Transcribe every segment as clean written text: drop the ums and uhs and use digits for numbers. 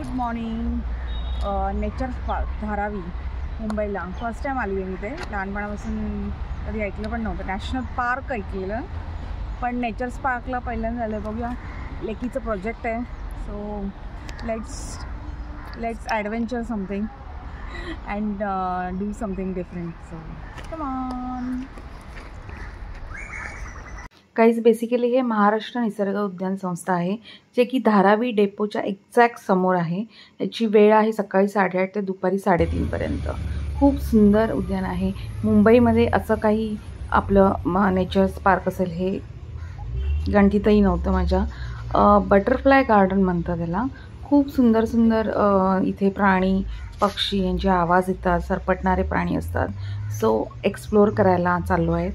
Good morning. Nature park Dharavi मुंबईला first time आली आहे मी. ते लहानपणापासून कधी ऐकलं पण नव्हतं. नॅशनल पार्क ऐकलेलं पण नेचर्स पार्कला पहिल्यांदा झालं. बघूया, लेकीचं प्रोजेक्ट आहे. So let's adventure something and do something different. So come on. काहीच बेसिकली हे महाराष्ट्र निसर्ग उद्यान संस्था आहे, जे की धारावी डेपोच्या एक्झॅक्ट समोर आहे. याची वेळ आहे सकाळी 8:30 ते दुपारी 3:30 पर्यंत. खूप सुंदर उद्यान आहे. मुंबईमध्ये असं काही आपलं नेचर्स पार्क असेल हे गणतीतही नव्हतं माझ्या. बटरफ्लाय गार्डन म्हणतात त्याला. खूप सुंदर सुंदर इथे प्राणी पक्षी यांचे आवाज येतात, सरपटणारे प्राणी असतात. सो एक्सप्लोअर करायला चाललो आहे.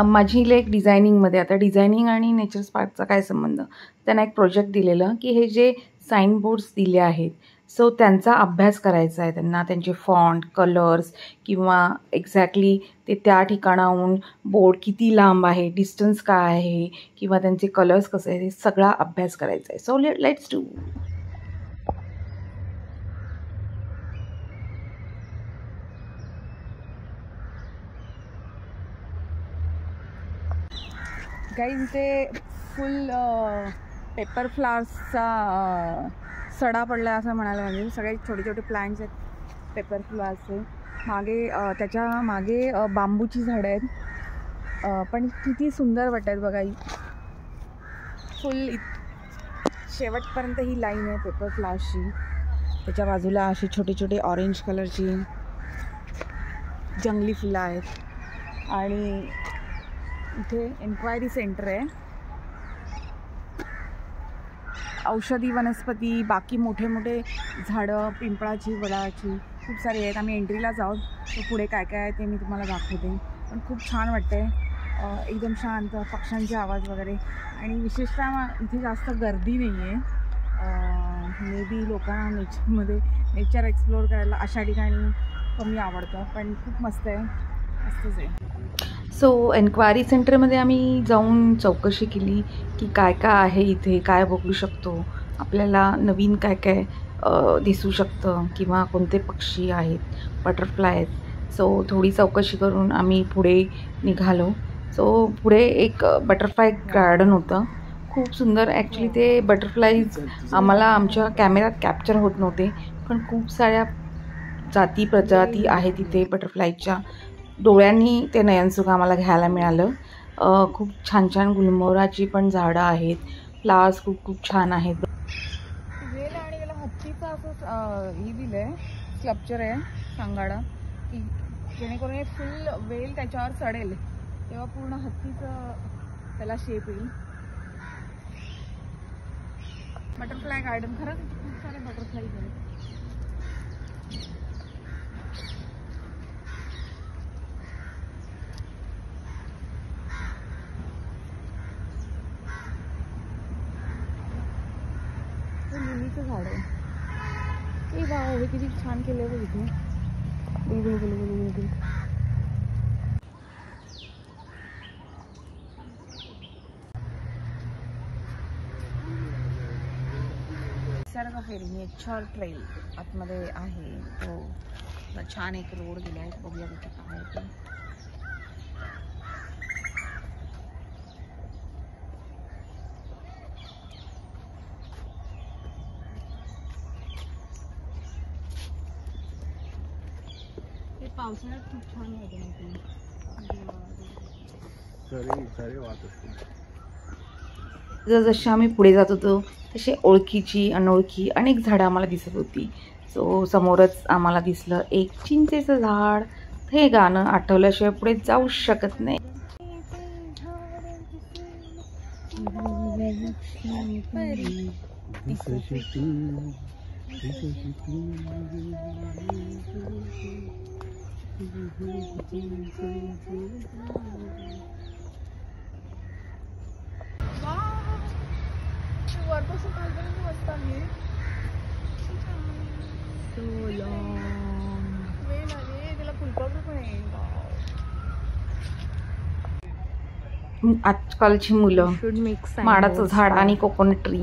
माझी लेक डिझायनिंगमध्ये. आता डिझायनिंग आणि नेचर्स पार्कचा काय संबंध. त्यांना एक प्रोजेक्ट दिलेलं की हे जे साईन बोर्ड्स दिले आहेत, सो त्यांचा अभ्यास करायचा आहे त्यांना. त्यांचे फॉन्ट, कलर्स किंवा एक्झॅक्टली ते त्या ठिकाणाहून बोर्ड किती लांब आहे, डिस्टन्स काय आहे किंवा त्यांचे कलर्स कसे आहेत, हे सगळा अभ्यास करायचा आहे. So let's do. गाईज इथे फुल पेपर फ्लावर्सचा सडा पडला असं म्हणायला. म्हणजे सगळे छोटे छोटे प्लांट्स आहेत पेपर फ्लावर्सचे. मागे त्याच्या मागे बांबूची झाडं आहेत. पण किती सुंदर वाटत आहेत बघा. फुल शेवटपर्यंत ही लाईन आहे पेपर फ्लावर्सची. त्याच्या बाजूला अशी छोटी छोटी ऑरेंज कलरची जंगली फुलं आहेत. आणि इथे एन्क्वायरी सेंटर आहे. औषधी वनस्पती, बाकी मोठे मोठे झाडं, पिंपळाची, वडाची खूप सारी आहेत. आम्ही एंट्रीलाच आहोत. तर पुढे काय काय आहे ते मी तुम्हाला दाखवते. पण खूप छान वाटते. एकदम शांत, पक्ष्यांचे आवाज वगैरे. आणि विशेषतः इथे जास्त गर्दी नाही आहे. मे बी लोकांना नेचर एक्सप्लोअर करायला अशा ठिकाणी कमी आवडतं. पण खूप मस्त आहे, मस्तच आहे. सो एन्क्वायरी सेंटरमध्ये आम्ही जाऊन चौकशी केली की काय काय आहे इथे, काय बघू शकतो, आपल्याला नवीन काय काय दिसू शकतं किंवा कोणते पक्षी आहेत, बटरफ्लाय आहेत. सो थोडी चौकशी करून आम्ही पुढे निघालो. सो पुढे एक बटरफ्लाय गार्डन होतं. खूप सुंदर. ॲक्च्युली ते बटरफ्लाईज आम्हाला आमच्या कॅमेऱ्यात कॅप्चर होत नव्हते, पण खूप साऱ्या जाती प्रजाती आहेत तिथे बटरफ्लायच्या. डोळ्यांनी ते नयनसुख आम्हाला घ्यायला मिळालं. खूप छान छान गुलमोहराची पण झाडं आहेत. फ्लावर्स खूप खूप छान आहेत. वेल आणि त्याला हत्तीचं असं ही दिलं आहे, स्कल्पचर आहे सांगाडा, की जेणेकरून हे फुल वेल त्याच्यावर चढेल तेव्हा पूर्ण हत्तीचं त्याला शेप येईल. Butterfly garden. खरंच खूप सारे बटरफ्लाय आहेत. लिलीचं झाड आहे. ए बाबा, हे किती छान केलं आहे इथे. गुलगुल गुलगुल गुलगुल. निसर्ग फेरी नेचर ट्रेल आतमध्ये आहे. तो छान एक रोड गेला आहे. बघूया तिथे काय आहे ते. पावसाळ्यात खूप छान वाटतं. जसं आम्ही पुढे जात होतो तसे ओळखीची अनोळखी अनेक झाडं आम्हाला दिसत होती. सो समोरच आम्हाला दिसलं एक चिंचेचं झाड. हे गाणं आठवल्याशिवाय पुढे जाऊ शकत नाही. वरपासून खालपर्यंत मस्त आहे. वेल आले त्याला फुलपाखरू पण आहे. आजकालची मुलं माडाचं झाड आणि कोकोनट ट्री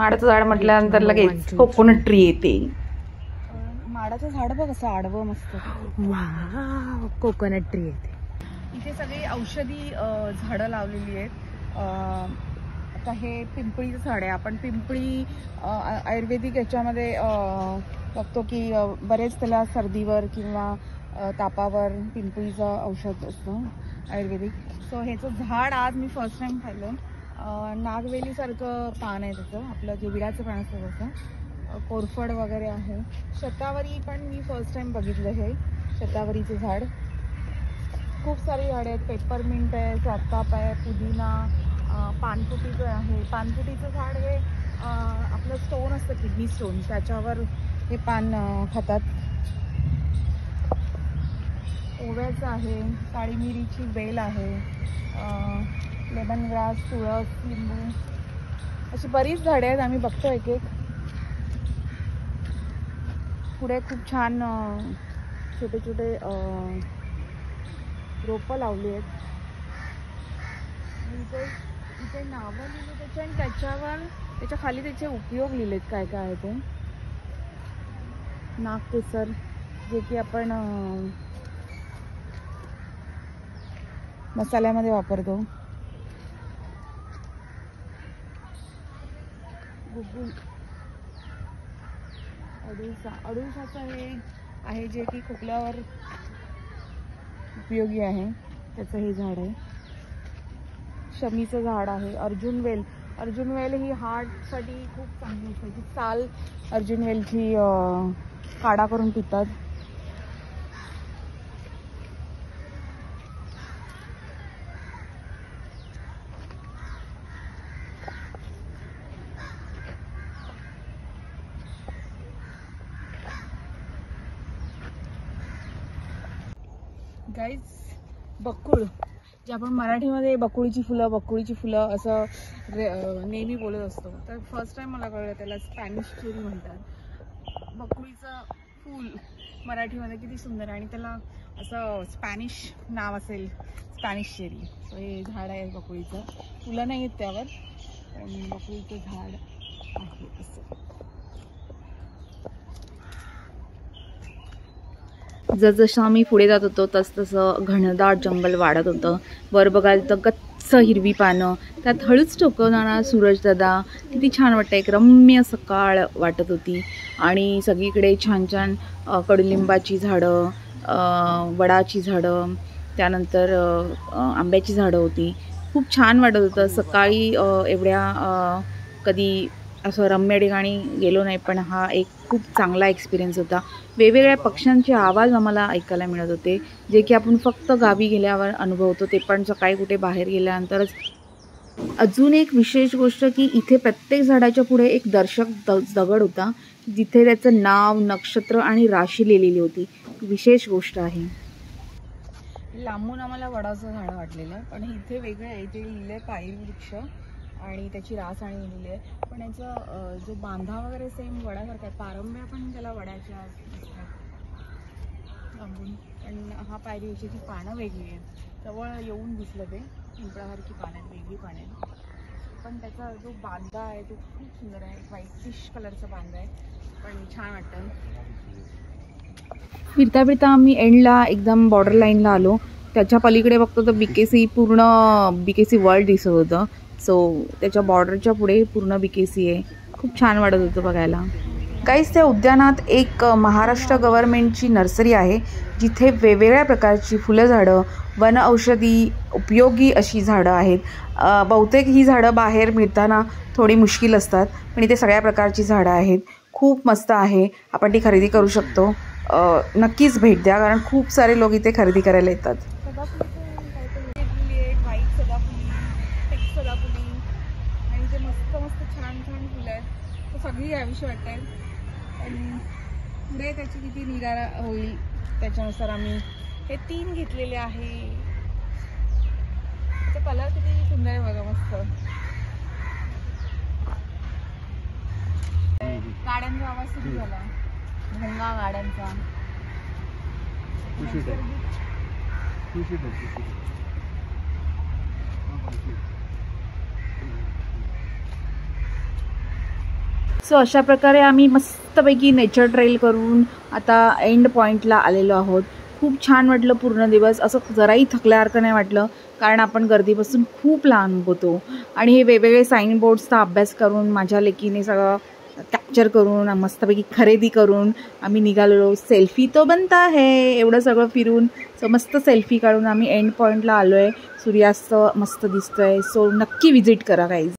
माडाचं झाड म्हटल्यानंतर लगेच कोकोनट ट्री येते. माडाचं झाड बघ असं आडवं मस्त. कोकोनट ट्री येते. इथे सगळी औषधी झाडं लावलेली आहेत. आता हे पिंपळीचं झाड आहे. आपण पिंपळी आयुर्वेदिक याच्यामध्ये बघतो की बरेच त्याला सर्दीवर किंवा तापावर पिंपळीचं औषध असतं आयुर्वेदिक. सो ह्याचं झाड आज मी फर्स्ट टाइम पाहिलं. नागवेलीसारखं पान आहे त्याचं, आपलं जे विड्याचं पान असतं तसं. कोरफड वगैरे आहे. शतावरी पण मी फर्स्ट टाइम बघितलं. हे शतावरीचं झाड. खूप सारी झाडे आहेत. पेपरमिंट आहे, चाताप आहे, पुदिना, पानफुटीचं आहे. पानफुटीचं झाड हे आपलं स्टोन असतं, किडनी स्टोन, त्याच्यावर हे पान खातात. ओव्याचं आहे, काळी मिरीची वेल आहे, लेमन ग्रास, तुळस, लिंबू, अशी बरीच झाडे आहेत. आम्ही बघतो एक एक. पुढे खूप छान छोटे छोटे रोपं लावली आहेत. इथे नावं लिहिले त्याच्या, आणि त्याच्या खाली त्याचे उपयोग लिहिलेत काय काय आहे ते. नागकेसर, जे की आपण मसाल्यामध्ये वापरतो. गुगुल, अडुळसाचं हे आहे जे की खोकल्यावर उपयोगी आहे. त्याचं हे झाड आहे. शमीचं झाड आहे. अर्जुनवेल ही हार्टसाठी खूप चांगली असते. ती साल अर्जुनवेलची काढा करून पितात. गाईज, बकुळ, जे आपण मराठीमध्ये बकुळीची फुलं असं नेहमी बोलत असतो, तर फर्स्ट टाइम मला कळलं त्याला स्पॅनिश चेरी म्हणतात. बकुळीचं फूल मराठीमध्ये किती सुंदर, आणि त्याला असं स्पॅनिश नाव असेल, स्पॅनिश चेरी. सो हे झाड आहे बकुळीचं. फुलं नाही आहेत त्यावर, पण बकुळीचं झाड आहे असं. जसजसं आम्ही पुढे जात होतो तसतसं घनदाट जंगल वाढत होतं. वर बघायला तर गच्च हिरवी पानं, त्यात हळूच टोकवणारा सूरजदादा. किती छान वाटतं. एक रम्य सकाळ वाटत होती. आणि सगळीकडे छान छान कडुलिंबाची झाडं, वडाची झाडं, त्यानंतर आंब्याची झाडं होती. खूप छान वाटत होतं. सकाळी एवढ्या कधी असं रम्य ठिकाणी गेलो नाही, पण हा एक खूप चांगला एक्सपिरियन्स होता. वेगवेगळ्या पक्ष्यांचे आवाज आम्हाला ऐकायला मिळत होते, जे की आपण फक्त गावी गेल्यावर अनुभवतो, ते पण सकाळी कुठे बाहेर गेल्यानंतरच. अजून एक विशेष गोष्ट की इथे प्रत्येक झाडाच्या पुढे एक दर्शक दगड होता, जिथे त्याचं नाव, नक्षत्र आणि राशी लिहिलेली होती. विशेष गोष्ट आहे. लांबून आम्हाला वडाचं झाड वाटलेलं, पण इथे वेगळं आहे. इथे लिहिलं आहे पायरी वृक्ष, आणि त्याची रास आणि लिहिली आहे. पण याचा जो बांधा वगैरे सेम वडासारखा आहे. पारंब्या पण त्याला वडाच्या लांबून, पण हा पायरी याची पानं वेगळी आहेत. जवळ येऊन दिसलं ते पिंपळासारखी पानं आहेत, वेगळी पानं आहेत. पण त्याचा जो बांधा आहे तो खूप सुंदर आहे. व्हाईट फिश कलरचा बांधा आहे, पण छान वाटतं. फिरता फिरता आम्ही एंडला एकदम बॉर्डर लाईनला आलो. त्याच्या पलीकडे बघतो तर पूर्ण BKC वर्ल्ड दिसत होतं. सो त्याच्या बॉर्डरच्या पुढे पूर्ण BKC आहे. खूप छान वाटत होतं बघायला. गाईस, त्या उद्यानात एक महाराष्ट्र गव्हर्नमेंटची नर्सरी आहे, जिथे वेगवेगळ्या प्रकारची फुलं झाडं, वन औषधी उपयोगी अशी झाडं आहेत. बहुतेक ही झाडं बाहेर मिळताना थोडी मुश्किल असतात, पण इथे सगळ्या प्रकारची झाडं आहेत. खूप मस्त आहे. आपण ती खरेदी करू शकतो. नक्कीच भेट द्या, कारण खूप सारे लोक इथे खरेदी करायला येतात. सगळी याविषयी वाटत, पण पुढे त्याची किती निराळा होईल त्याच्यानुसार आम्ही हे 3 घेतलेले आहे. त्याचा कलर किती सुंदर आहे बघा, मस्त. गाड्यांचा आवाज सुरू झाला, भोंगा गाड्यांचा. सो अशा प्रकारे आम्ही मस्तपैकी नेचर ट्रेल करून आता एंड पॉईंटला आलेलो आहोत. खूप छान वाटलं पूर्ण दिवस. असं जराही थकल्यासारखं नाही वाटलं, कारण आपण गर्दीपासून खूप लांब होतो. आणि हे वेगवेगळे साईन बोर्ड्सचा अभ्यास करून माझ्या लेकीने सगळं कॅप्चर करून मस्तपैकी खरेदी करून आम्ही निघालेलो. सेल्फी तो बनता है एवढं सगळं फिरून. सो मस्त सेल्फी काढून आम्ही एंड पॉईंटला आलो आहे. सूर्यास्त मस्त दिसतोय. सो नक्की विजिट करा गाईज.